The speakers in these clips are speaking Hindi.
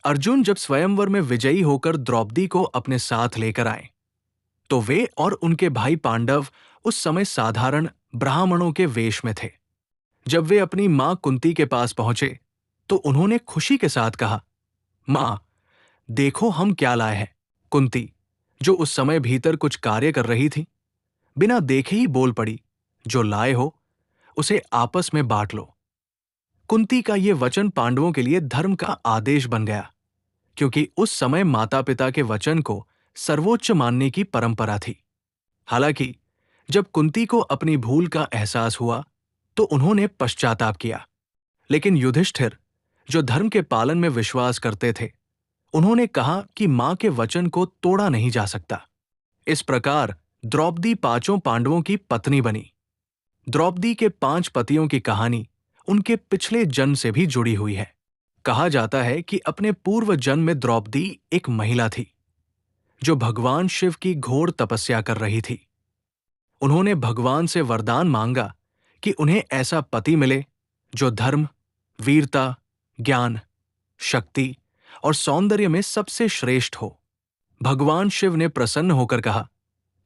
अर्जुन जब स्वयंवर में विजयी होकर द्रौपदी को अपने साथ लेकर आए, तो वे और उनके भाई पांडव उस समय साधारण ब्राह्मणों के वेश में थे। जब वे अपनी मां कुंती के पास पहुंचे, तो उन्होंने खुशी के साथ कहा, मां, देखो हम क्या लाए हैं। कुंती, जो उस समय भीतर कुछ कार्य कर रही थी, बिना देखे ही बोल पड़ी, जो लाए हो उसे आपस में बांट लो। कुंती का यह वचन पांडवों के लिए धर्म का आदेश बन गया, क्योंकि उस समय माता पिता के वचन को सर्वोच्च मानने की परंपरा थी। हालांकि जब कुंती को अपनी भूल का एहसास हुआ, तो उन्होंने पश्चाताप किया, लेकिन युधिष्ठिर, जो धर्म के पालन में विश्वास करते थे, उन्होंने कहा कि मां के वचन को तोड़ा नहीं जा सकता। इस प्रकार द्रौपदी पांचों पांडवों की पत्नी बनी। द्रौपदी के 5 पतियों की कहानी उनके पिछले जन्म से भी जुड़ी हुई है। कहा जाता है कि अपने पूर्व जन्म में द्रौपदी एक महिला थी, जो भगवान शिव की घोर तपस्या कर रही थी। उन्होंने भगवान से वरदान मांगा कि उन्हें ऐसा पति मिले जो धर्म, वीरता, ज्ञान, शक्ति और सौंदर्य में सबसे श्रेष्ठ हो। भगवान शिव ने प्रसन्न होकर कहा,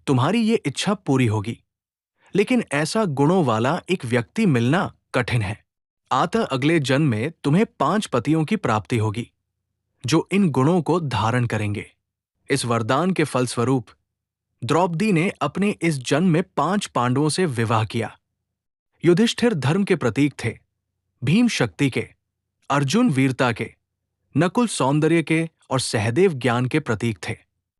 तुम्हारी ये इच्छा पूरी होगी, लेकिन ऐसा गुणों वाला एक व्यक्ति मिलना कठिन है। अतः अगले जन्म में तुम्हें 5 पतियों की प्राप्ति होगी, जो इन गुणों को धारण करेंगे। इस वरदान के फलस्वरूप द्रौपदी ने अपने इस जन्म में 5 पांडवों से विवाह किया। युधिष्ठिर धर्म के प्रतीक थे, भीम शक्ति के, अर्जुन वीरता के, नकुल सौंदर्य के और सहदेव ज्ञान के प्रतीक थे।